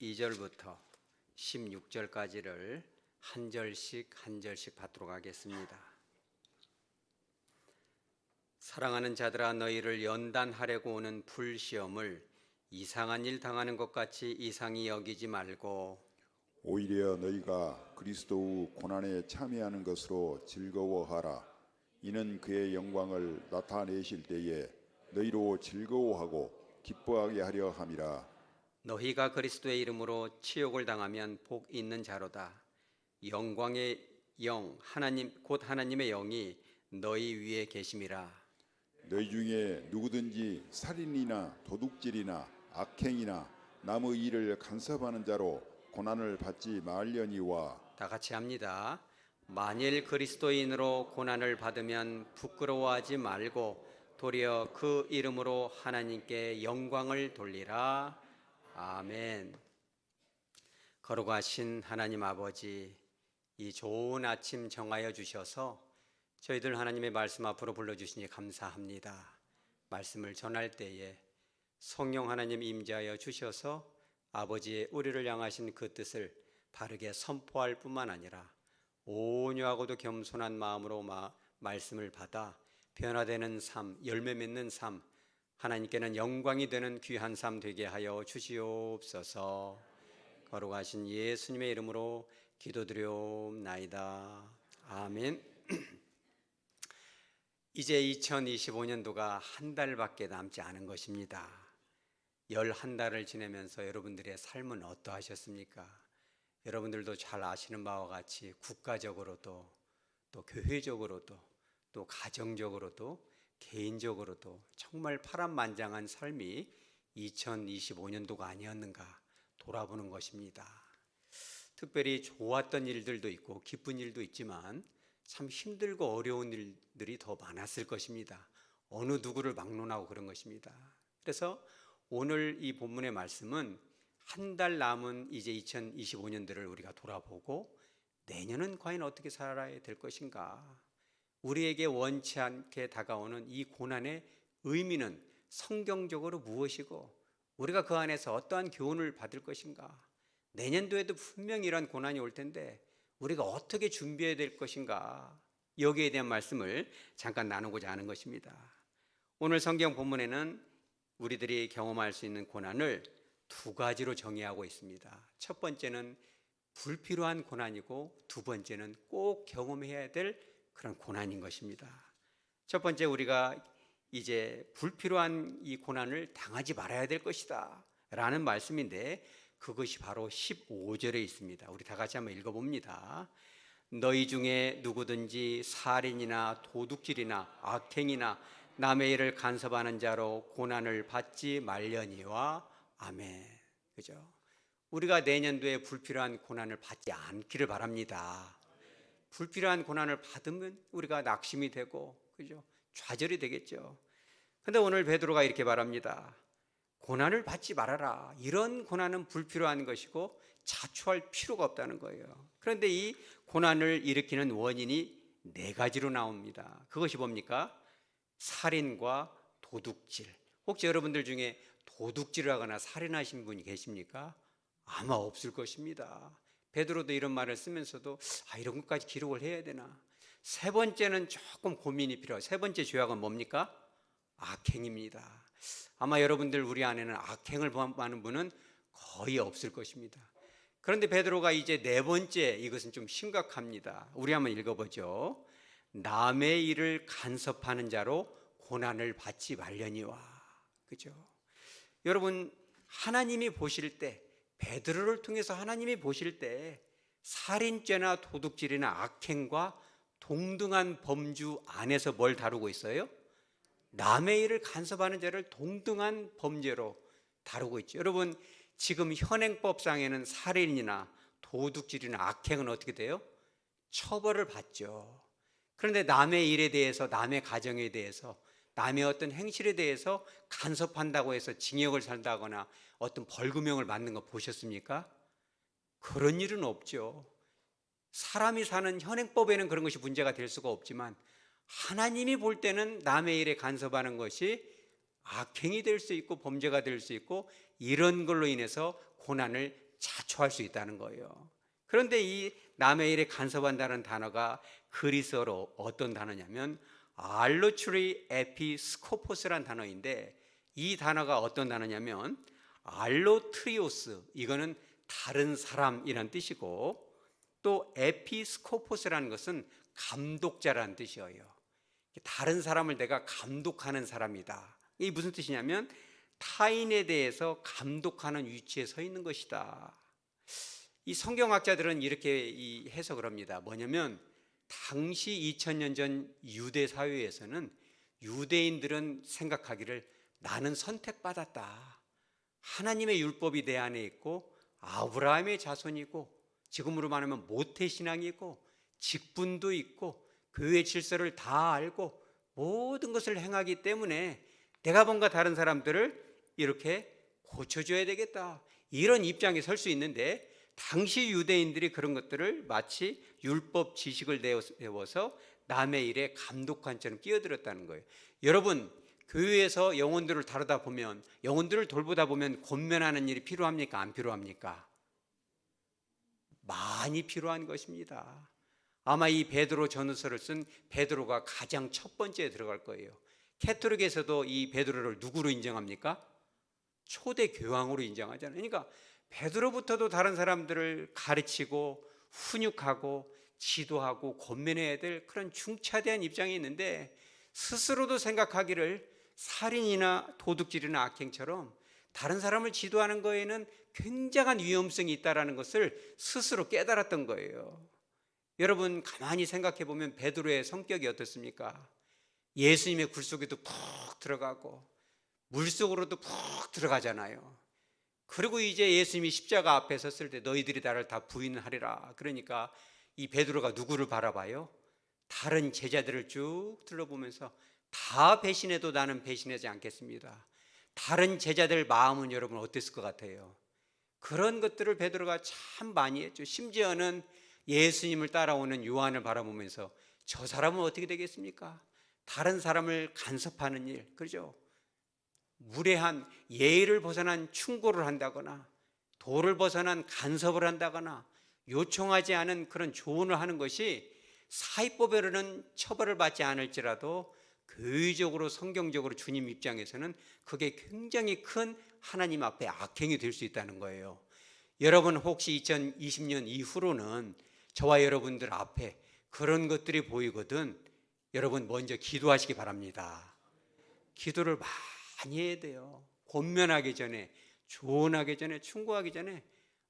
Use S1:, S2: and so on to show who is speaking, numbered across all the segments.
S1: 2절부터 16절까지를 한 절씩 받도록 하겠습니다. 사랑하는 자들아, 너희를 연단하려고 오는 불시험을 이상한 일 당하는 것 같이 이상히 여기지 말고
S2: 오히려 너희가 그리스도의 고난에 참여하는 것으로 즐거워하라. 이는 그의 영광을 나타내실 때에 너희로 즐거워하고 기뻐하게 하려 함이라.
S1: 너희가 그리스도의 이름으로 치욕을 당하면 복 있는 자로다. 영광의 영 하나님 곧 하나님의 영이 너희 위에 계심이라.
S2: 너희 중에 누구든지 살인이나 도둑질이나 악행이나 남의 일을 간섭하는 자로 고난을 받지 말려니와.
S1: 다 같이 합니다. 만일 그리스도인으로 고난을 받으면 부끄러워하지 말고 도리어 그 이름으로 하나님께 영광을 돌리라. 아멘. 거룩하신 하나님 아버지, 이 좋은 아침 정하여 주셔서 저희들 하나님의 말씀 앞으로 불러주시니 감사합니다. 말씀을 전할 때에 성령 하나님 임재하여 주셔서 아버지의 우리를 향하신 그 뜻을 바르게 선포할 뿐만 아니라 온유하고도 겸손한 마음으로 말씀을 받아 변화되는 삶, 열매 맺는 삶, 하나님께는 영광이 되는 귀한 삶 되게 하여 주시옵소서. 거룩하신 예수님의 이름으로 기도드리옵나이다. 아멘. 이제 2025년도가 한 달밖에 남지 않은 것입니다. 11달을 지내면서 여러분들의 삶은 어떠하셨습니까? 여러분들도 잘 아시는 바와 같이 국가적으로도 또 교회적으로도 또 가정적으로도 개인적으로도 정말 파란만장한 삶이 2025년도가 아니었는가 돌아보는 것입니다. 특별히 좋았던 일들도 있고 기쁜 일도 있지만 참 힘들고 어려운 일들이 더 많았을 것입니다. 어느 누구를 막론하고 그런 것입니다. 그래서 오늘 이 본문의 말씀은 한 달 남은 이제 2025년들을 우리가 돌아보고 내년은 과연 어떻게 살아야 될 것인가, 우리에게 원치 않게 다가오는 이 고난의 의미는 성경적으로 무엇이고 우리가 그 안에서 어떠한 교훈을 받을 것인가, 내년도에도 분명히 이런 고난이 올 텐데 우리가 어떻게 준비해야 될 것인가, 여기에 대한 말씀을 잠깐 나누고자 하는 것입니다. 오늘 성경 본문에는 우리들이 경험할 수 있는 고난을 두 가지로 정의하고 있습니다. 첫 번째는 불필요한 고난이고 두 번째는 꼭 경험해야 될 그런 고난인 것입니다. 첫 번째, 우리가 이제 불필요한 이 고난을 당하지 말아야 될 것이다 라는 말씀인데 그것이 바로 15절에 있습니다. 우리 다 같이 한번 읽어봅니다. 너희 중에 누구든지 살인이나 도둑질이나 악행이나 남의 일을 간섭하는 자로 고난을 받지 말려니와. 아멘. 그죠? 우리가 내년도에 불필요한 고난을 받지 않기를 바랍니다. 불필요한 고난을 받으면 우리가 낙심이 되고, 그죠? 좌절이 되겠죠. 그런데 오늘 베드로가 이렇게 말합니다. 고난을 받지 말아라. 이런 고난은 불필요한 것이고 자초할 필요가 없다는 거예요. 그런데 이 고난을 일으키는 원인이 네 가지로 나옵니다. 그것이 뭡니까? 살인과 도둑질. 혹시 여러분들 중에 도둑질을 하거나 살인하신 분이 계십니까? 아마 없을 것입니다. 베드로도 이런 말을 쓰면서도 이런 것까지 기록을 해야 되나. 세 번째는 조금 고민이 필요해요. 세 번째 죄악은 뭡니까? 악행입니다. 아마 여러분들 우리 안에는 악행을 범하는 분은 거의 없을 것입니다. 그런데 베드로가 이제 네 번째, 이것은 좀 심각합니다. 우리 한번 읽어보죠. 남의 일을 간섭하는 자로 고난을 받지 말려니와. 그죠? 여러분, 하나님이 보실 때, 베드로를 통해서 하나님이 보실 때 살인죄나 도둑질이나 악행과 동등한 범주 안에서 뭘 다루고 있어요? 남의 일을 간섭하는 자를 동등한 범죄로 다루고 있죠. 여러분, 지금 현행법상에는 살인이나 도둑질이나 악행은 어떻게 돼요? 처벌을 받죠. 그런데 남의 일에 대해서, 남의 가정에 대해서, 남의 어떤 행실에 대해서 간섭한다고 해서 징역을 산다거나 어떤 벌금형을 맞는 거 보셨습니까? 그런 일은 없죠. 사람이 사는 현행법에는 그런 것이 문제가 될 수가 없지만 하나님이 볼 때는 남의 일에 간섭하는 것이 악행이 될 수 있고 범죄가 될 수 있고 이런 걸로 인해서 고난을 자초할 수 있다는 거예요. 그런데 이 남의 일에 간섭한다는 단어가 그리스어로 어떤 단어냐면 알로추리 에피스코포스라는 단어인데, 이 단어가 어떤 단어냐면 알로트리오스, 이거는 다른 사람이란 뜻이고, 또 에피스코포스라는 것은 감독자라는 뜻이에요. 다른 사람을 내가 감독하는 사람이다. 이게 무슨 뜻이냐면 타인에 대해서 감독하는 위치에 서 있는 것이다. 이 성경학자들은 이렇게 해석을 합니다. 뭐냐면 당시 2000년 전 유대 사회에서는 유대인들은 생각하기를 나는 선택받았다. 하나님의 율법이 내 안에 있고 아브라함의 자손이고 지금으로 말하면 모태신앙이고 직분도 있고 교회 질서를 다 알고 모든 것을 행하기 때문에 내가 뭔가 다른 사람들을 이렇게 고쳐줘야 되겠다, 이런 입장에 설 수 있는데, 당시 유대인들이 그런 것들을 마치 율법 지식을 배워서 남의 일에 감독관처럼 끼어들었다는 거예요. 여러분, 교회에서 영혼들을 다루다 보면, 영혼들을 돌보다 보면 권면하는 일이 필요합니까? 안 필요합니까? 많이 필요한 것입니다. 아마 이 베드로 전후서를 쓴 베드로가 가장 첫 번째에 들어갈 거예요. 캐토릭에서도 이 베드로를 누구로 인정합니까? 초대 교황으로 인정하잖아요. 그러니까 베드로부터도 다른 사람들을 가르치고 훈육하고 지도하고 권면해야 될 그런 중차대한 입장이 있는데, 스스로도 생각하기를 살인이나 도둑질이나 악행처럼 다른 사람을 지도하는 거에는 굉장한 위험성이 있다는 것을 스스로 깨달았던 거예요. 여러분, 가만히 생각해 보면 베드로의 성격이 어떻습니까? 예수님의 굴 속에도 푹 들어가고 물속으로도 푹 들어가잖아요. 그리고 이제 예수님이 십자가 앞에 섰을 때 너희들이 나를 다 부인하리라, 그러니까 이 베드로가 누구를 바라봐요? 다른 제자들을 쭉 둘러보면서 다 배신해도 나는 배신하지 않겠습니다. 다른 제자들 마음은 여러분 어땠을 것 같아요? 그런 것들을 베드로가 참 많이 했죠. 심지어는 예수님을 따라오는 요한을 바라보면서 저 사람은 어떻게 되겠습니까? 다른 사람을 간섭하는 일, 그렇죠? 무례한, 예의를 벗어난 충고를 한다거나 도를 벗어난 간섭을 한다거나 요청하지 않은 그런 조언을 하는 것이 사회법에는 처벌을 받지 않을지라도 교의적으로 성경적으로 주님 입장에서는 그게 굉장히 큰 하나님 앞에 악행이 될 수 있다는 거예요. 여러분, 혹시 2020년 이후로는 저와 여러분들 앞에 그런 것들이 보이거든 여러분 먼저 기도하시기 바랍니다. 기도를 많이 해야 돼요. 권면하기 전에, 조언하기 전에, 충고하기 전에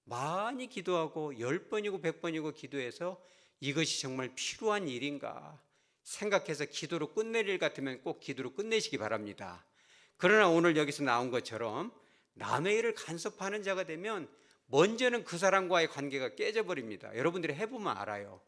S1: 많이 기도하고 10번이고 100번이고 기도해서 이것이 정말 필요한 일인가 생각해서 기도로 끝낼 일 같으면 꼭 기도로 끝내시기 바랍니다. 그러나 오늘 여기서 나온 것처럼 남의 일을 간섭하는 자가 되면 먼저는 그 사람과의 관계가 깨져버립니다. 여러분들이 해보면 알아요.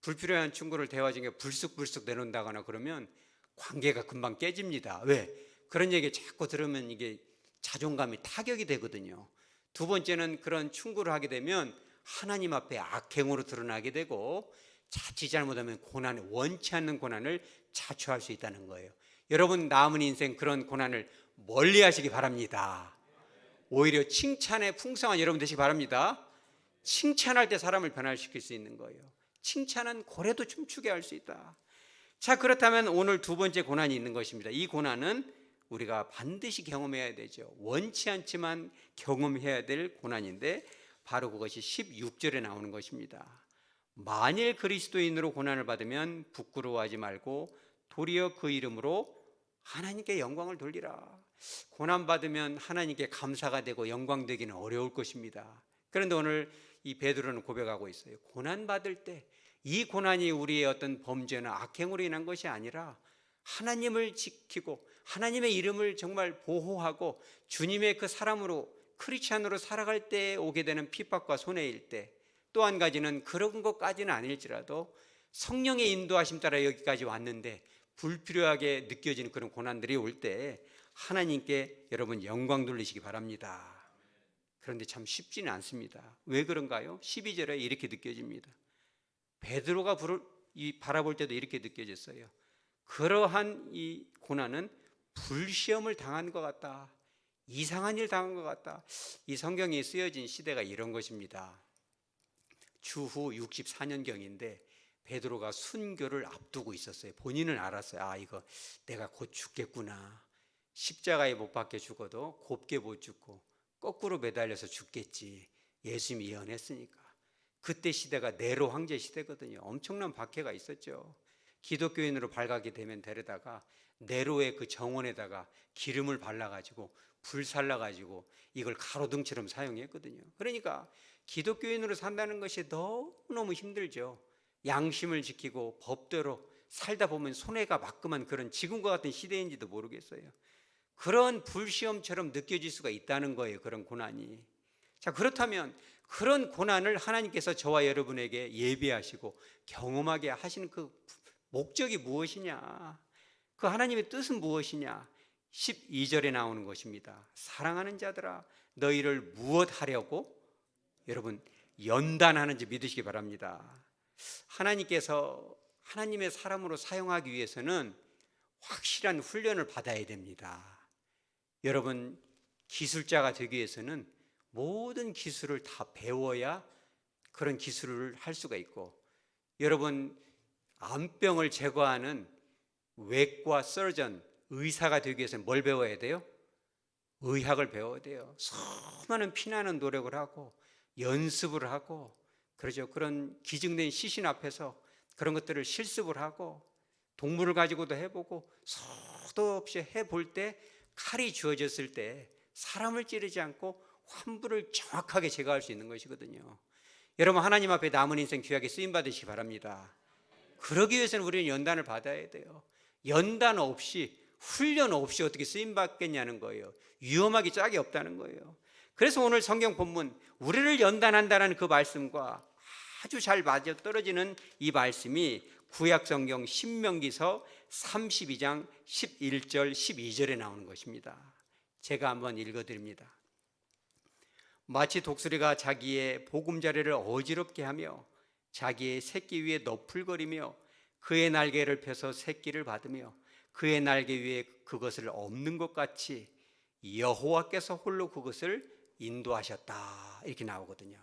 S1: 불필요한 충고를 대화 중에 불쑥불쑥 내놓는다거나 그러면 관계가 금방 깨집니다. 왜? 그런 얘기 자꾸 들으면 이게 자존감이 타격이 되거든요. 두 번째는 그런 충고를 하게 되면 하나님 앞에 악행으로 드러나게 되고 자칫 잘못하면 고난, 원치 않는 고난을 자초할 수 있다는 거예요. 여러분, 남은 인생 그런 고난을 멀리 하시기 바랍니다. 오히려 칭찬에 풍성한 여러분 되시기 바랍니다. 칭찬할 때 사람을 변화시킬 수 있는 거예요. 칭찬은 고래도 춤추게 할 수 있다. 자, 그렇다면 오늘 두 번째 고난이 있는 것입니다. 이 고난은 우리가 반드시 경험해야 되죠. 원치 않지만 경험해야 될 고난인데 바로 그것이 16절에 나오는 것입니다. 만일 그리스도인으로 고난을 받으면 부끄러워하지 말고 도리어 그 이름으로 하나님께 영광을 돌리라. 고난받으면 하나님께 감사가 되고 영광되기는 어려울 것입니다. 그런데 오늘 이 베드로는 고백하고 있어요. 고난받을 때 이 고난이 우리의 어떤 범죄나 악행으로 인한 것이 아니라 하나님을 지키고 하나님의 이름을 정말 보호하고 주님의 그 사람으로 크리스찬으로 살아갈 때 오게 되는 핍박과 손해일 때, 또 한 가지는 그런 것까지는 아닐지라도 성령의 인도하심 따라 여기까지 왔는데 불필요하게 느껴지는 그런 고난들이 올 때 하나님께 여러분 영광 돌리시기 바랍니다. 그런데 참 쉽지는 않습니다. 왜 그런가요? 12절에 이렇게 느껴집니다. 베드로가 바라볼 때도 이렇게 느껴졌어요. 그러한 이 고난은 불시험을 당한 것 같다. 이상한 일 당한 것 같다. 이 성경이 쓰여진 시대가 이런 것입니다. 주후 64년경인데 베드로가 순교를 앞두고 있었어요. 본인은 알았어요. 아, 이거 내가 곧 죽겠구나. 십자가에 못 박혀 죽어도 곱게 못 죽고 거꾸로 매달려서 죽겠지. 예수님이 예언했으니까. 그때 시대가 네로 황제 시대거든요. 엄청난 박해가 있었죠. 기독교인으로 발각이 되면 데려다가 네로의 그 정원에다가 기름을 발라가지고 불 살라가지고 이걸 가로등처럼 사용했거든요. 그러니까 기독교인으로 산다는 것이 너무너무 힘들죠. 양심을 지키고 법대로 살다 보면 손해가 막끔한 그런 지금과 같은 시대인지도 모르겠어요. 그런 불시험처럼 느껴질 수가 있다는 거예요. 그런 고난이. 자, 그렇다면 그런 고난을 하나님께서 저와 여러분에게 예비하시고 경험하게 하시는 그 목적이 무엇이냐? 그 하나님의 뜻은 무엇이냐? 12절에 나오는 것입니다. 사랑하는 자들아, 너희를 무엇 하려고? 여러분, 연단하는지 믿으시기 바랍니다. 하나님께서 하나님의 사람으로 사용하기 위해서는 확실한 훈련을 받아야 됩니다. 여러분, 기술자가 되기 위해서는 모든 기술을 다 배워야 그런 기술을 할 수가 있고, 여러분, 암병을 제거하는 외과 서전, 의사가 되기 위해서는 뭘 배워야 돼요? 의학을 배워야 돼요. 수많은 피나는 노력을 하고 연습을 하고, 그러죠. 그런 기증된 시신 앞에서 그런 것들을 실습을 하고 동물을 가지고도 해보고 수도 없이 해볼 때 칼이 주어졌을 때 사람을 찌르지 않고 환부를 정확하게 제거할 수 있는 것이거든요. 여러분, 하나님 앞에 남은 인생 귀하게 쓰임 받으시기 바랍니다. 그러기 위해서는 우리는 연단을 받아야 돼요. 연단 없이, 훈련 없이 어떻게 쓰임 받겠냐는 거예요. 위험하기 짝이 없다는 거예요. 그래서 오늘 성경 본문, 우리를 연단한다는 그 말씀과 아주 잘 맞아떨어지는 이 말씀이 구약 성경 신명기서 32장 11절 12절에 나오는 것입니다. 제가 한번 읽어드립니다. 마치 독수리가 자기의 보금자리를 어지럽게 하며 자기의 새끼 위에 너풀거리며 그의 날개를 펴서 새끼를 받으며 그의 날개 위에 그것을 엎는 것 같이 여호와께서 홀로 그것을 인도하셨다, 이렇게 나오거든요.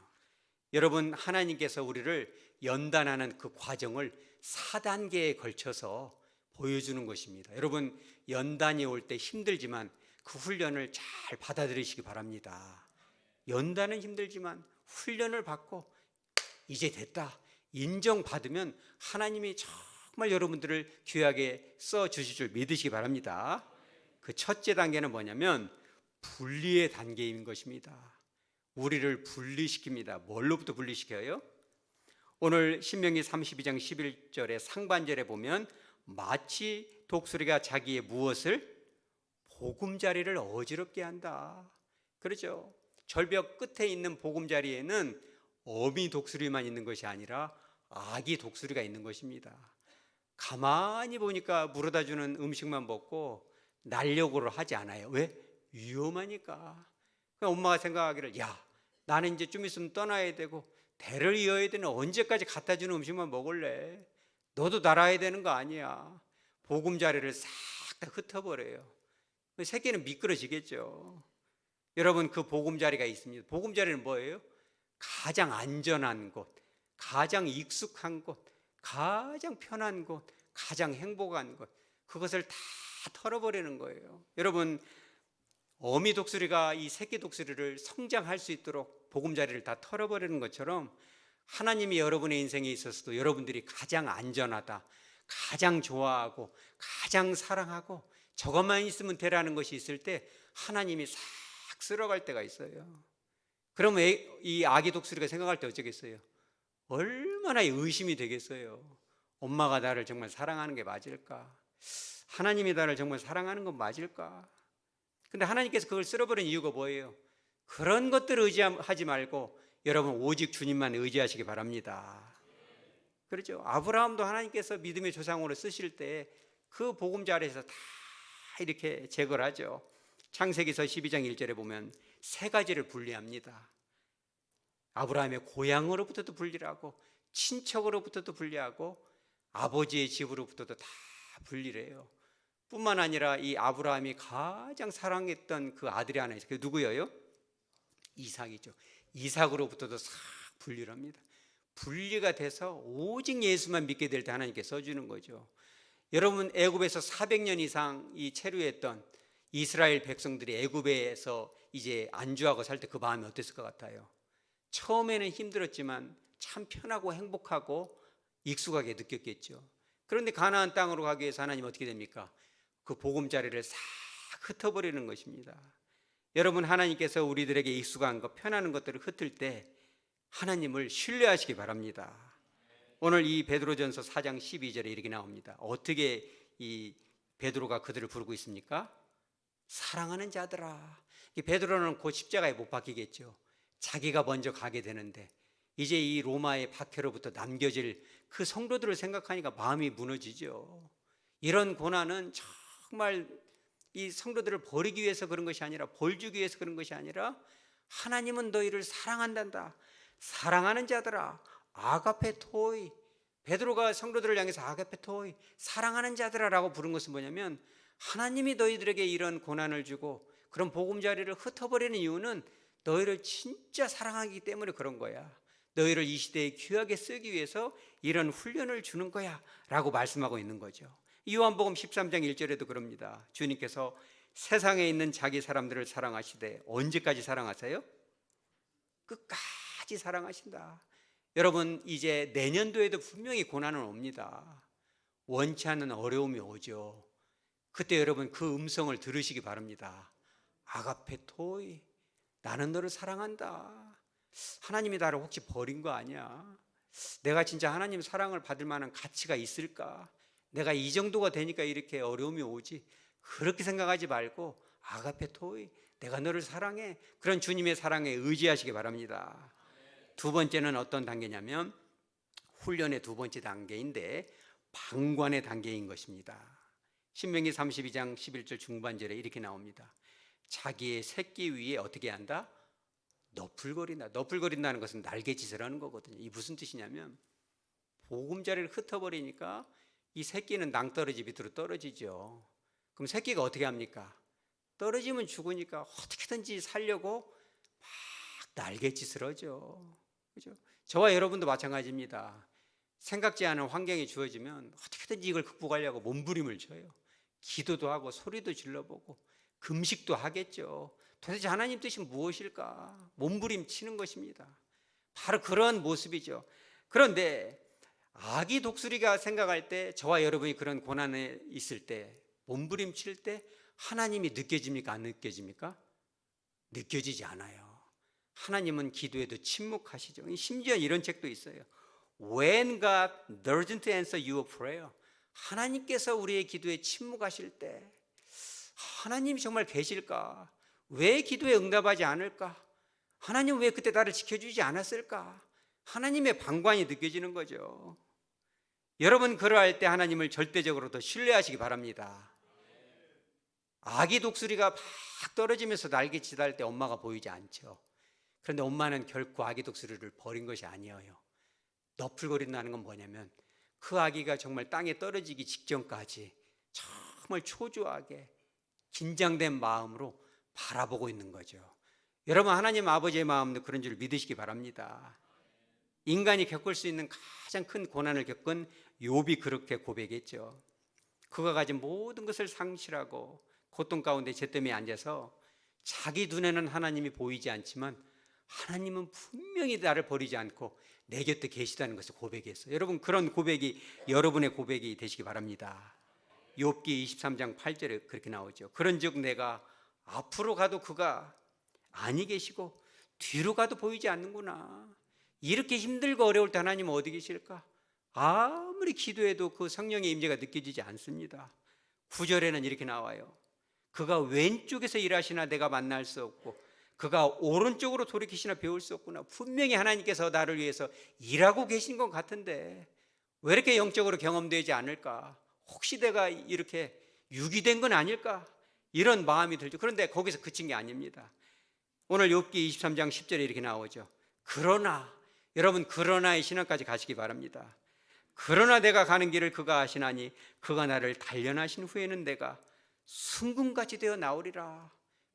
S1: 여러분, 하나님께서 우리를 연단하는 그 과정을 4단계에 걸쳐서 보여주는 것입니다. 여러분, 연단이 올 때 힘들지만 그 훈련을 잘 받아들이시기 바랍니다. 연단은 힘들지만 훈련을 받고 이제 됐다 인정받으면 하나님이 정말 여러분들을 귀하게 써주실 줄 믿으시기 바랍니다. 그 첫째 단계는 뭐냐면 분리의 단계인 것입니다. 우리를 분리시킵니다. 뭘로부터 분리시켜요? 오늘 신명기 32장 11절의 상반절에 보면 마치 독수리가 자기의 무엇을? 보금자리를 어지럽게 한다. 그렇죠? 절벽 끝에 있는 보금자리에는 어미 독수리만 있는 것이 아니라 아기 독수리가 있는 것입니다. 가만히 보니까 물어다 주는 음식만 먹고 날려고를 하지 않아요. 왜? 위험하니까. 엄마가 생각하기를, 야, 나는 이제 좀 있으면 떠나야 되고 대를 이어야 되는, 언제까지 갖다 주는 음식만 먹을래? 너도 날아야 되는 거 아니야. 보금자리를 싹 다 흩어버려요. 새끼는 미끄러지겠죠. 여러분, 그 보금자리가 있습니다. 보금자리는 뭐예요? 가장 안전한 곳, 가장 익숙한 곳, 가장 편한 곳, 가장 행복한 곳, 그것을 다 털어버리는 거예요. 여러분, 어미 독수리가 이 새끼 독수리를 성장할 수 있도록 보금자리를 다 털어버리는 것처럼 하나님이 여러분의 인생에 있어서도 여러분들이 가장 안전하다, 가장 좋아하고 가장 사랑하고 저것만 있으면 되라는 것이 있을 때 하나님이 싹 쓸어갈 때가 있어요. 그러면 이 아기 독수리가 생각할 때 어쩌겠어요? 얼마나 의심이 되겠어요. 엄마가 나를 정말 사랑하는 게 맞을까? 하나님이 나를 정말 사랑하는 건 맞을까? 근데 하나님께서 그걸 쓸어버린 이유가 뭐예요? 그런 것들을 의지하지 말고 여러분 오직 주님만 의지하시기 바랍니다. 그렇죠? 아브라함도 하나님께서 믿음의 조상으로 쓰실 때 그 보금자리에서 다 이렇게 제거를 하죠. 창세기서 12장 1절에 보면 세 가지를 분리합니다. 아브라함의 고향으로부터도 분리하고 친척으로부터도 분리하고 아버지의 집으로부터도 다 분리를 해요. 뿐만 아니라 이 아브라함이 가장 사랑했던 그 아들이 하나 있어요. 그게 누구예요? 이삭이죠. 이삭으로부터도 싹 분리를 합니다. 분리가 돼서 오직 예수만 믿게 될 때 하나님께 써주는 거죠. 여러분, 애굽에서 400년 이상 이 체류했던 이스라엘 백성들이 애굽에서 이제 안주하고 살 때 그 마음이 어땠을 것 같아요? 처음에는 힘들었지만 참 편하고 행복하고 익숙하게 느꼈겠죠. 그런데 가나안 땅으로 가기 위해서 하나님 어떻게 됩니까? 그 보금자리를 싹 흩어버리는 것입니다. 여러분, 하나님께서 우리들에게 익숙한 것, 편안한 것들을 흩을 때 하나님을 신뢰하시기 바랍니다. 오늘 이 베드로전서 4장 12절에 이렇게 나옵니다. 어떻게 이 베드로가 그들을 부르고 있습니까? 사랑하는 자들아. 이 베드로는 곧 십자가에 못 박히겠죠. 자기가 먼저 가게 되는데 이제 이 로마의 박해로부터 남겨질 그 성도들을 생각하니까 마음이 무너지죠. 이런 고난은 정말 이 성도들을 버리기 위해서 그런 것이 아니라, 벌 주기 위해서 그런 것이 아니라, 하나님은 너희를 사랑한단다. 사랑하는 자들아, 아가페토이. 베드로가 성도들을 향해서 아가페토이, 사랑하는 자들아라고 부른 것은 뭐냐면, 하나님이 너희들에게 이런 고난을 주고 그런 보금자리를 흩어버리는 이유는 너희를 진짜 사랑하기 때문에 그런 거야. 너희를 이 시대에 귀하게 쓰기 위해서 이런 훈련을 주는 거야 라고 말씀하고 있는 거죠. 요한복음 13장 1절에도 그럽니다. 주님께서 세상에 있는 자기 사람들을 사랑하시되 언제까지 사랑하세요? 끝까지 사랑하신다. 여러분, 이제 내년도에도 분명히 고난은 옵니다. 원치 않는 어려움이 오죠. 그때 여러분 그 음성을 들으시기 바랍니다. 아가페토이, 나는 너를 사랑한다. 하나님이 나를 혹시 버린 거 아니야? 내가 진짜 하나님 사랑을 받을 만한 가치가 있을까? 내가 이 정도가 되니까 이렇게 어려움이 오지. 그렇게 생각하지 말고 아가페토이, 내가 너를 사랑해. 그런 주님의 사랑에 의지하시기 바랍니다. 두 번째는 어떤 단계냐면, 훈련의 두 번째 단계인데 방관의 단계인 것입니다. 신명기 32장 11절 중반절에 이렇게 나옵니다. 자기의 새끼 위에 어떻게 한다? 너풀거린다. 너풀거린다는 것은 날개짓을 하는 거거든요. 이 무슨 뜻이냐면, 보금자리를 흩어버리니까 이 새끼는 낭떠러지 밑으로 떨어지죠. 그럼 새끼가 어떻게 합니까? 떨어지면 죽으니까 어떻게든지 살려고 막 날개짓을 하죠. 그죠? 저와 여러분도 마찬가지입니다. 생각지 않은 환경이 주어지면 어떻게든지 이걸 극복하려고 몸부림을 쳐요. 기도도 하고 소리도 질러보고 금식도 하겠죠. 도대체 하나님 뜻이 무엇일까? 몸부림 치는 것입니다. 바로 그런 모습이죠. 그런데 아기 독수리가 생각할 때, 저와 여러분이 그런 고난에 있을 때, 몸부림 칠 때 하나님이 느껴집니까? 안 느껴집니까? 느껴지지 않아요. 하나님은 기도에도 침묵하시죠. 심지어 이런 책도 있어요. When God doesn't answer your prayer. 하나님께서 우리의 기도에 침묵하실 때, 하나님이 정말 계실까? 왜 기도에 응답하지 않을까? 하나님 왜 그때 나를 지켜주지 않았을까? 하나님의 방관이 느껴지는 거죠. 여러분, 그러할 때 하나님을 절대적으로 더 신뢰하시기 바랍니다. 아기 독수리가 막 떨어지면서 날개짓할 때 엄마가 보이지 않죠. 그런데 엄마는 결코 아기 독수리를 버린 것이 아니에요. 너풀거린다는 건 뭐냐면, 그 아기가 정말 땅에 떨어지기 직전까지 정말 초조하게 긴장된 마음으로 바라보고 있는 거죠. 여러분, 하나님 아버지의 마음도 그런 줄 믿으시기 바랍니다. 인간이 겪을 수 있는 가장 큰 고난을 겪은 욥이 그렇게 고백했죠. 그가 가진 모든 것을 상실하고 고통 가운데 잿더미에 앉아서 자기 눈에는 하나님이 보이지 않지만 하나님은 분명히 나를 버리지 않고 내 곁에 계시다는 것을 고백했어요. 여러분, 그런 고백이 여러분의 고백이 되시기 바랍니다. 욥기 23장 8절에 그렇게 나오죠. 그런즉 내가 앞으로 가도 그가 아니 계시고 뒤로 가도 보이지 않는구나. 이렇게 힘들고 어려울 때 하나님은 어디 계실까? 아무리 기도해도 그 성령의 임재가 느껴지지 않습니다. 9절에는 이렇게 나와요. 그가 왼쪽에서 일하시나 내가 만날 수 없고 그가 오른쪽으로 돌이키시나 배울 수 없구나. 분명히 하나님께서 나를 위해서 일하고 계신 것 같은데 왜 이렇게 영적으로 경험되지 않을까? 혹시 내가 이렇게 유기된 건 아닐까? 이런 마음이 들죠. 그런데 거기서 그친 게 아닙니다. 오늘 욥기 23장 10절에 이렇게 나오죠. 그러나, 여러분, 그러나의 신앙까지 가시기 바랍니다. 그러나 내가 가는 길을 그가 아시나니 그가 나를 단련하신 후에는 내가 순금같이 되어 나오리라.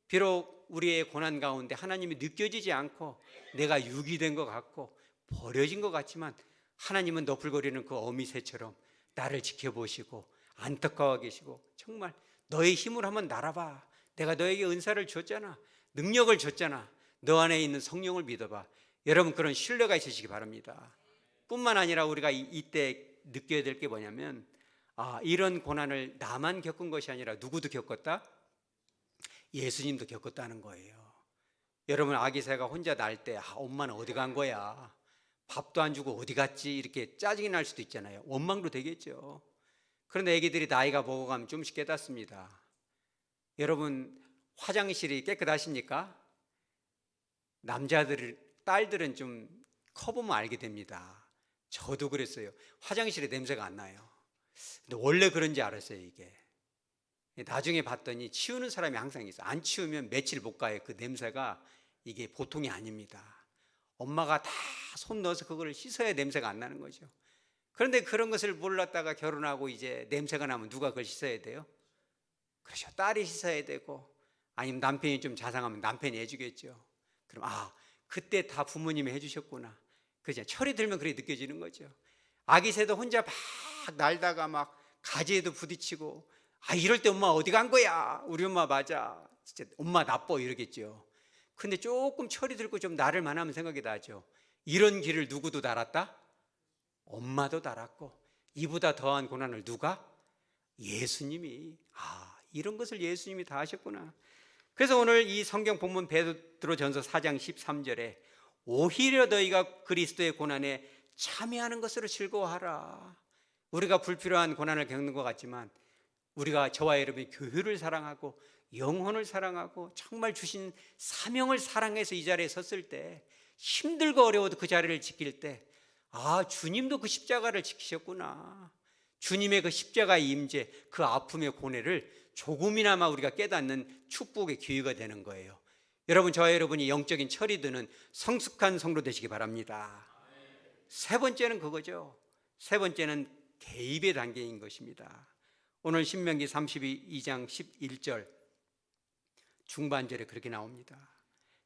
S1: 비록 우리의 고난 가운데 하나님이 느껴지지 않고 내가 유기된 것 같고 버려진 것 같지만 하나님은 너풀거리는 그 어미새처럼 나를 지켜보시고 안타까워 계시고 정말 너의 힘을 한번 날아봐. 내가 너에게 은사를 줬잖아. 능력을 줬잖아. 너 안에 있는 성령을 믿어봐. 여러분 그런 신뢰가 있으시기 바랍니다. 뿐만 아니라 우리가 이때 느껴야 될 게 뭐냐면 이런 고난을 나만 겪은 것이 아니라 누구도 겪었다? 예수님도 겪었다는 거예요. 여러분 아기새가 혼자 날 때 엄마는 어디 간 거야? 밥도 안 주고 어디 갔지? 이렇게 짜증이 날 수도 있잖아요. 원망도 되겠죠. 그런데 아기들이 나이가 먹어가면 좀씩 깨닫습니다. 여러분 화장실이 깨끗하십니까? 딸들은 좀 커보면 알게 됩니다. 저도 그랬어요. 화장실에 냄새가 안 나요. 근데 원래 그런지 알았어요. 이게 나중에 봤더니 치우는 사람이 항상 있어요. 안 치우면 며칠 못 가요. 그 냄새가 이게 보통이 아닙니다. 엄마가 다 손 넣어서 그걸 씻어야 냄새가 안 나는 거죠. 그런데 그런 것을 몰랐다가 결혼하고 이제 냄새가 나면 누가 그걸 씻어야 돼요? 그렇죠. 딸이 씻어야 되고 아니면 남편이 좀 자상하면 남편이 해주겠죠. 그럼 그때 다 부모님이 해주셨구나. 그죠? 철이 들면 그렇게 느껴지는 거죠. 아기 새도 혼자 막 날다가 막 가지에도 부딪히고 이럴 때 엄마 어디 간 거야? 우리 엄마 맞아. 진짜 엄마 나빠 이러겠죠. 근데 조금 철이 들고 좀 나를 만하면 생각이 나죠. 이런 길을 누구도 달았다? 엄마도 달았고 이보다 더한 고난을 누가? 예수님이. 이런 것을 예수님이 다 하셨구나. 그래서 오늘 이 성경 본문 베드로전서 4장 13절에 오히려 너희가 그리스도의 고난에 참여하는 것으로 즐거워하라. 우리가 불필요한 고난을 겪는 것 같지만 우리가 저와 여러분이 교회를 사랑하고 영혼을 사랑하고 정말 주신 사명을 사랑해서 이 자리에 섰을 때 힘들고 어려워도 그 자리를 지킬 때 주님도 그 십자가를 지키셨구나. 주님의 그 십자가의 임재, 그 아픔의 고뇌를 조금이나마 우리가 깨닫는 축복의 기회가 되는 거예요. 여러분 저와 여러분이 영적인 철이 드는 성숙한 성도 되시기 바랍니다. 세 번째는 그거죠. 세 번째는 개입의 단계인 것입니다. 오늘 신명기 32장 11절 중반절에 그렇게 나옵니다.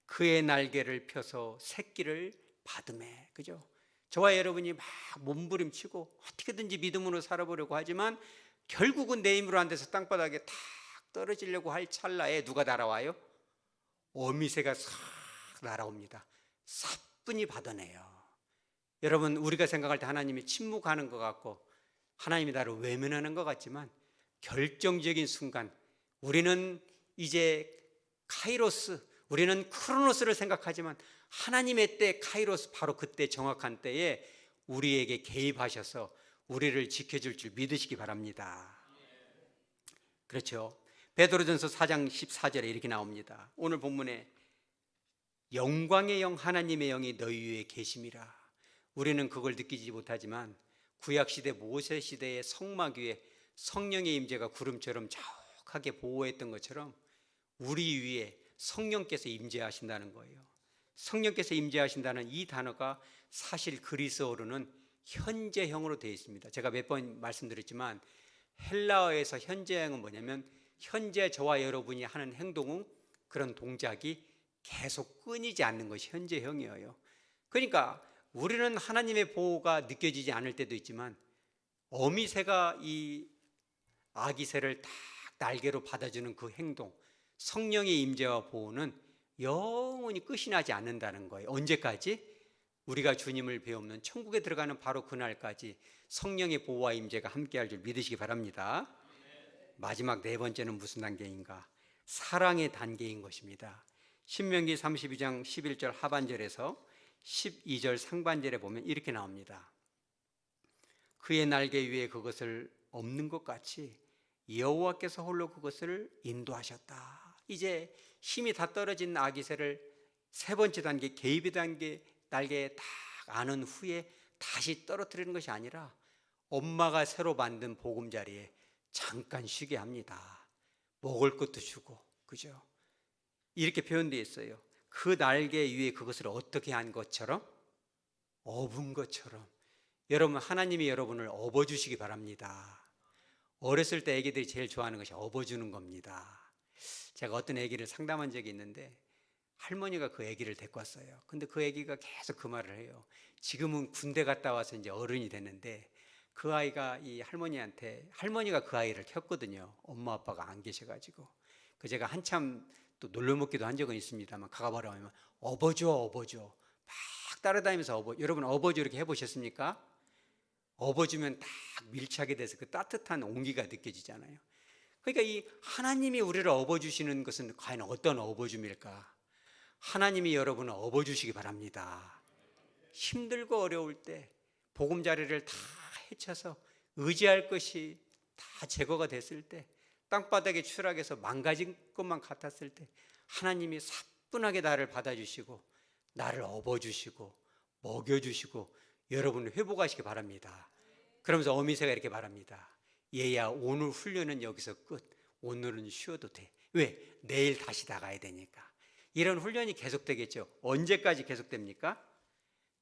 S1: 그의 날개를 펴서 새끼를 받으매. 그죠? 저와 여러분이 막 몸부림치고 어떻게든지 믿음으로 살아보려고 하지만 결국은 내 힘으로 안 돼서 땅바닥에 탁 떨어지려고 할 찰나에 누가 날아와요? 어미새가 싹 날아옵니다. 사뿐히 받아내요. 여러분 우리가 생각할 때 하나님이 침묵하는 것 같고 하나님이 나를 외면하는 것 같지만 결정적인 순간 우리는 이제 카이로스, 우리는 크로노스를 생각하지만 하나님의 때 카이로스, 바로 그때 정확한 때에 우리에게 개입하셔서 우리를 지켜줄 줄 믿으시기 바랍니다. 그렇죠. 베드로전서 4장 14절에 이렇게 나옵니다. 오늘 본문에 영광의 영 하나님의 영이 너희 위에 계심이라. 우리는 그걸 느끼지 못하지만 구약시대 모세시대의 성막 위에 성령의 임재가 구름처럼 자욱하게 보호했던 것처럼 우리 위에 성령께서 임재하신다는 거예요. 성령께서 임재하신다는 이 단어가 사실 그리스어로는 현재형으로 되어 있습니다. 제가 몇 번 말씀드렸지만 헬라어에서 현재형은 뭐냐면 현재 저와 여러분이 하는 행동은 그런 동작이 계속 끊이지 않는 것이 현재형이에요. 그러니까 우리는 하나님의 보호가 느껴지지 않을 때도 있지만 어미새가 이 아기새를 딱 날개로 받아주는 그 행동, 성령의 임재와 보호는 영원히 끝이 나지 않는다는 거예요. 언제까지? 우리가 주님을 배우면 천국에 들어가는 바로 그날까지 성령의 보호와 임재가 함께할 줄 믿으시기 바랍니다. 마지막 네 번째는 무슨 단계인가? 사랑의 단계인 것입니다. 신명기 32장 11절 하반절에서 12절 상반절에 보면 이렇게 나옵니다. 그의 날개 위에 그것을 엎는 것 같이 여호와께서 홀로 그것을 인도하셨다. 이제 힘이 다 떨어진 아기새를 세 번째 단계, 개입의 단계, 날개에 딱 안은 후에 다시 떨어뜨리는 것이 아니라 엄마가 새로 만든 보금자리에 잠깐 쉬게 합니다. 먹을 것도 주고, 그죠? 이렇게 표현되어 있어요. 그 날개 위에 그것을 어떻게 한 것처럼? 업은 것처럼. 여러분, 하나님이 여러분을 업어주시기 바랍니다. 어렸을 때 아기들이 제일 좋아하는 것이 업어주는 겁니다. 제가 어떤 아기를 상담한 적이 있는데 할머니가 그 아기를 데리고 왔어요. 근데 그 아기가 계속 그 말을 해요. 지금은 군대 갔다 와서 이제 어른이 됐는데 그 아이가 이 할머니한테, 할머니가 그 아이를 켰거든요. 엄마 아빠가 안 계셔가지고. 그 제가 한참 또 놀러 먹기도 한 적은 있습니다만 가봐라 하면 업어줘 업어줘 막 따라다니면서 여러분 업어줘 이렇게 해보셨습니까? 업어주면 딱 밀착이 돼서 그 따뜻한 온기가 느껴지잖아요. 그러니까 이 하나님이 우리를 업어주시는 것은 과연 어떤 업어줌일까? 하나님이 여러분을 업어주시기 바랍니다. 힘들고 어려울 때 보금자리를 다 헤쳐서 의지할 것이 다 제거가 됐을 때, 땅바닥에 추락해서 망가진 것만 같았을 때 하나님이 사뿐하게 나를 받아주시고 나를 업어주시고 먹여주시고 여러분을 회복하시기 바랍니다. 그러면서 어미새가 이렇게 말합니다. 얘야, 오늘 훈련은 여기서 끝. 오늘은 쉬어도 돼. 왜? 내일 다시 나가야 되니까. 이런 훈련이 계속되겠죠. 언제까지 계속됩니까?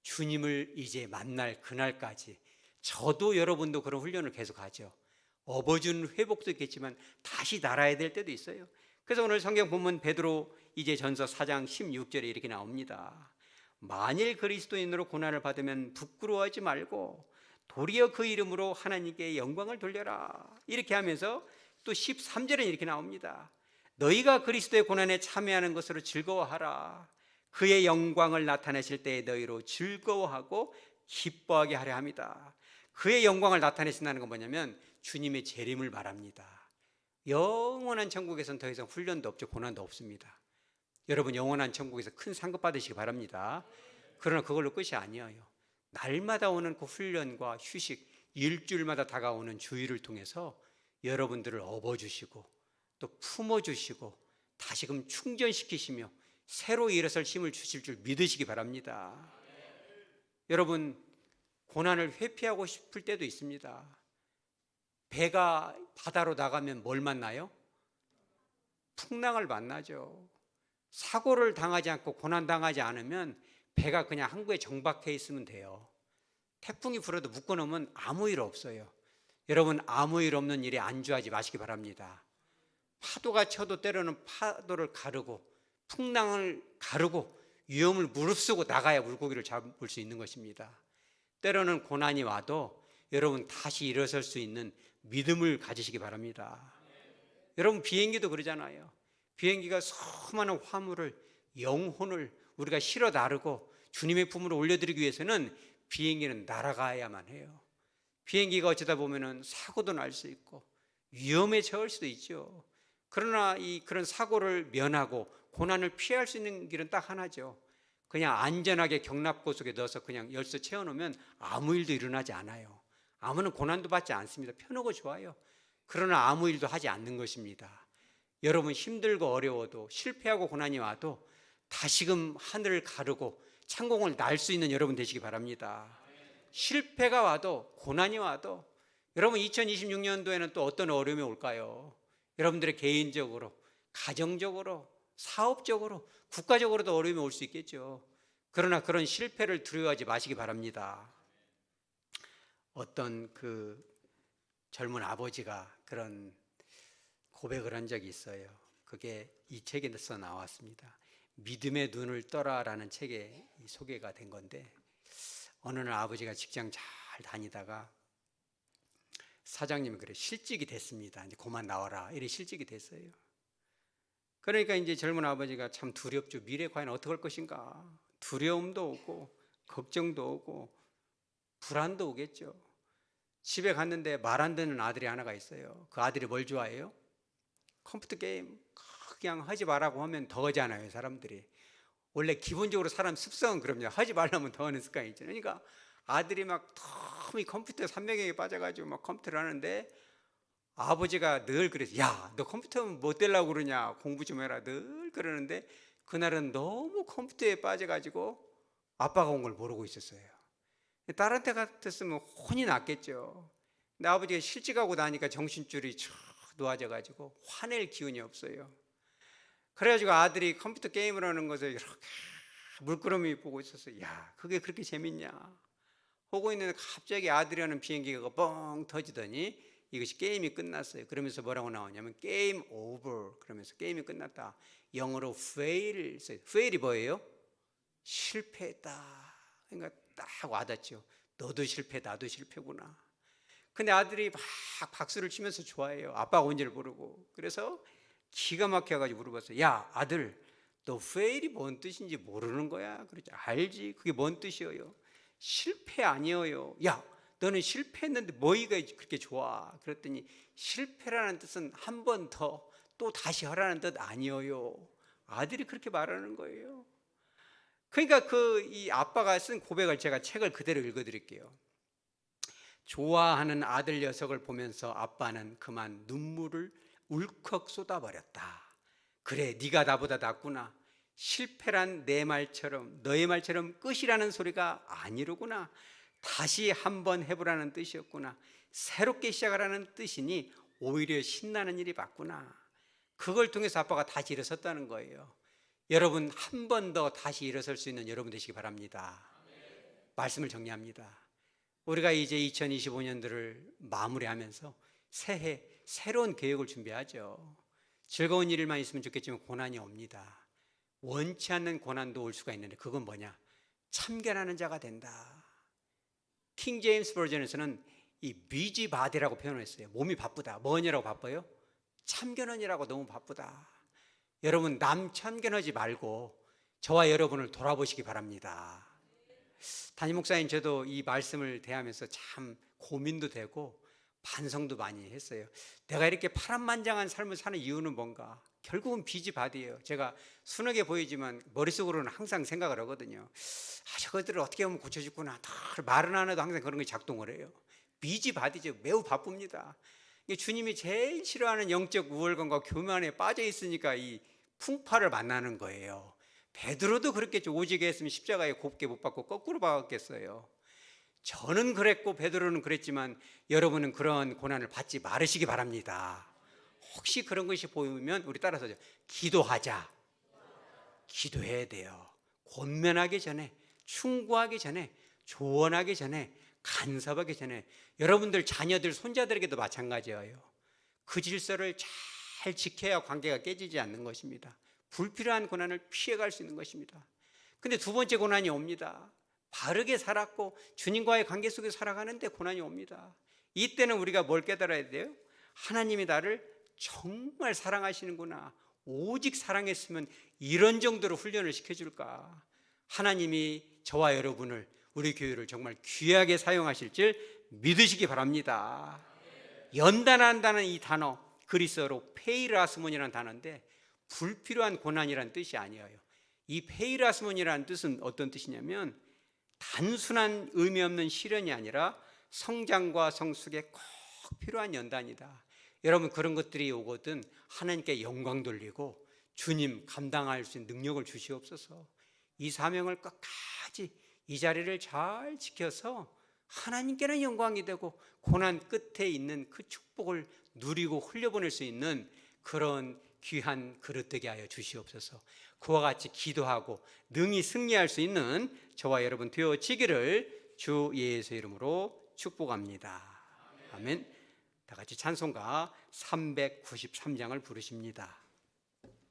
S1: 주님을 이제 만날 그날까지. 저도 여러분도 그런 훈련을 계속하죠. 업어준 회복도 있겠지만 다시 날아야 될 때도 있어요. 그래서 오늘 성경 본문 베드로 이제 전서 4장 16절에 이렇게 나옵니다. 만일 그리스도인으로 고난을 받으면 부끄러워하지 말고 도리어 그 이름으로 하나님께 영광을 돌려라. 이렇게 하면서 또 13절에 이렇게 나옵니다. 너희가 그리스도의 고난에 참여하는 것으로 즐거워하라. 그의 영광을 나타내실 때에 너희로 즐거워하고 기뻐하게 하려 합니다. 그의 영광을 나타내신다는 건 뭐냐면 주님의 재림을 말합니다. 영원한 천국에서는 더 이상 훈련도 없죠. 고난도 없습니다. 여러분, 영원한 천국에서 큰 상급 받으시기 바랍니다. 그러나 그걸로 끝이 아니에요. 날마다 오는 그 훈련과 휴식, 일주일마다 다가오는 주의를 통해서 여러분들을 업어주시고 또 품어주시고 다시금 충전시키시며 새로 일어설 힘을 주실 줄 믿으시기 바랍니다. 여러분, 고난을 회피하고 싶을 때도 있습니다. 배가 바다로 나가면 뭘 만나요? 풍랑을 만나죠. 사고를 당하지 않고 고난당하지 않으면 배가 그냥 항구에 정박해 있으면 돼요. 태풍이 불어도 묶어놓으면 아무 일 없어요. 여러분, 아무 일 없는 일에 안주하지 마시기 바랍니다. 파도가 쳐도 때로는 파도를 가르고 풍랑을 가르고 위험을 무릅쓰고 나가야 물고기를 잡을 수 있는 것입니다. 때로는 고난이 와도 여러분 다시 일어설 수 있는 믿음을 가지시기 바랍니다. 여러분, 비행기도 그러잖아요. 비행기가 수많은 화물을, 영혼을 우리가 실어 나르고 주님의 품으로 올려드리기 위해서는 비행기는 날아가야만 해요. 비행기가 어쩌다 보면은 사고도 날 수 있고 위험에 처할 수도 있죠. 그러나 그런 사고를 면하고 고난을 피할 수 있는 길은 딱 하나죠. 그냥 안전하게 경납고속에 넣어서 그냥 열쇠 채워놓으면 아무 일도 일어나지 않아요. 아무런 고난도 받지 않습니다. 편하고 좋아요. 그러나 아무 일도 하지 않는 것입니다. 여러분, 힘들고 어려워도 실패하고 고난이 와도 다시금 하늘을 가르고 창공을 날 수 있는 여러분 되시기 바랍니다. 실패가 와도 고난이 와도 여러분, 2026년도에는 또 어떤 어려움이 올까요? 여러분들의 개인적으로, 가정적으로, 사업적으로, 국가적으로도 어려움이 올 수 있겠죠. 그러나 그런 실패를 두려워하지 마시기 바랍니다. 어떤 그 젊은 아버지가 그런 고백을 한 적이 있어요. 그게 이 책에서 나왔습니다. 믿음의 눈을 떠라라는 책에 소개가 된 건데, 어느 날 아버지가 직장 잘 다니다가 사장님이 그래 실직이 됐습니다. 이제 그만 나와라. 이래 실직이 됐어요. 그러니까 이제 젊은 아버지가 참 두렵죠. 미래 과연 어떻게 할 것인가. 두려움도 오고 걱정도 오고 불안도 오겠죠. 집에 갔는데 말 안 듣는 아들이 하나가 있어요. 그 아들이 뭘 좋아해요? 컴퓨터 게임. 그냥 하지 말라고 하면 더 하잖아요, 사람들이. 원래 기본적으로 사람 습성은 그럼요. 하지 말라면 더 하는 습관이 있죠. 그러니까 아들이 막 너무 이 컴퓨터에 삼매경에 빠져가지고 막 컴퓨터를 하는데 아버지가 늘 그래서 야, 너 컴퓨터 뭐 되려고 그러냐, 공부 좀 해라, 늘 그러는데 그날은 너무 컴퓨터에 빠져가지고 아빠가 온 걸 모르고 있었어요. 딸한테 같았으면 혼이 났겠죠. 근데 아버지가 실직하고 나니까 정신줄이 쭉 놓아져가지고 화낼 기운이 없어요. 그래가지고 아들이 컴퓨터 게임을 하는 것을 이렇게 물끄러미 보고 있었어요. 야, 그게 그렇게 재밌냐? 하고 있는데 갑자기 아들이 하는 비행기가 뻥 터지더니 이것이 게임이 끝났어요. 그러면서 뭐라고 나오냐면 게임 오버, 그러면서 게임이 끝났다. 영어로 fail 써요. fail이 뭐예요? 실패했다. 그러니까 딱 와닿죠. 너도 실패, 나도 실패구나. 근데 아들이 막 박수를 치면서 좋아해요. 아빠가 온지를 모르고. 그래서 기가 막혀가지고 물어봤어요. 야, 아들, 너 fail이 뭔 뜻인지 모르는 거야? 그랬죠. 알지. 그게 뭔 뜻이에요? 실패 아니에요. 야, 너는 실패했는데 뭐가 그렇게 좋아? 그랬더니 실패라는 뜻은 한 번 더 또 다시 하라는 뜻 아니에요. 아들이 그렇게 말하는 거예요. 그러니까 이 아빠가 쓴 고백을 제가 책을 그대로 읽어드릴게요. 좋아하는 아들 녀석을 보면서 아빠는 그만 눈물을 울컥 쏟아버렸다. 그래, 네가 나보다 낫구나. 실패란 내 말처럼, 너의 말처럼 끝이라는 소리가 아니로구나. 다시 한번 해보라는 뜻이었구나. 새롭게 시작하라는 뜻이니 오히려 신나는 일이 맞구나. 그걸 통해서 아빠가 다시 일어섰다는 거예요. 여러분, 한 번 더 다시 일어설 수 있는 여러분 되시기 바랍니다. 말씀을 정리합니다. 우리가 이제 2025년도를 마무리하면서 새해 새로운 계획을 준비하죠. 즐거운 일만 있으면 좋겠지만 고난이 옵니다. 원치 않는 고난도 올 수가 있는데 그건 뭐냐? 참견하는 자가 된다. 킹 제임스 버전에서는 이 비지 바디라고 표현했어요. 몸이 바쁘다. 뭐냐라고 바빠요? 참견하느라고 너무 바쁘다. 여러분, 남 참견하지 말고 저와 여러분을 돌아보시기 바랍니다. 담임 목사님, 저도 이 말씀을 대하면서 참 고민도 되고 반성도 많이 했어요. 내가 이렇게 파란만장한 삶을 사는 이유는 뭔가? 결국은 비지바디예요. 제가 순하게 보이지만 머릿속으로는 항상 생각을 하거든요. 저것들을 어떻게 하면 고쳐줄구나. 말은 안 해도 항상 그런 게 작동을 해요. 비지바디죠. 매우 바쁩니다. 주님이 제일 싫어하는 영적 우월감과 교만에 빠져 있으니까 이 풍파를 만나는 거예요. 베드로도 그랬겠죠. 오직에 했으면 십자가에 곱게 못 박고 거꾸로 박았겠어요. 저는 그랬고 베드로는 그랬지만 여러분은 그런 고난을 받지 말으시기 바랍니다. 혹시 그런 것이 보이면 우리 따라서 기도하자. 기도해야 돼요. 권면하기 전에, 충고하기 전에, 조언하기 전에, 간섭하기 전에. 여러분들 자녀들, 손자들에게도 마찬가지예요. 그 질서를 잘 지켜야 관계가 깨지지 않는 것입니다. 불필요한 고난을 피해갈 수 있는 것입니다. 근데 두 번째 고난이 옵니다. 바르게 살았고 주님과의 관계 속에 살아가는데 고난이 옵니다. 이때는 우리가 뭘 깨달아야 돼요? 하나님이 나를 정말 사랑하시는구나. 오직 사랑했으면 이런 정도로 훈련을 시켜줄까. 하나님이 저와 여러분을, 우리 교회를 정말 귀하게 사용하실 줄 믿으시기 바랍니다. 연단한다는 이 단어, 그리스어로 페이라스몬이라는 단어인데 불필요한 고난이라는 뜻이 아니에요. 이 페이라스몬이라는 뜻은 어떤 뜻이냐면 단순한 의미 없는 시련이 아니라 성장과 성숙에 꼭 필요한 연단이다. 여러분, 그런 것들이 오거든 하나님께 영광 돌리고 주님 감당할 수 있는 능력을 주시옵소서. 이 사명을 끝까지 이 자리를 잘 지켜서 하나님께는 영광이 되고 고난 끝에 있는 그 축복을 누리고 흘려보낼 수 있는 그런 귀한 그릇 되게 하여 주시옵소서. 그와 같이 기도하고 능히 승리할 수 있는 저와 여러분 되어지기를 주 예수의 이름으로 축복합니다. 아멘. 다 같이 찬송가 393장을 부르십니다.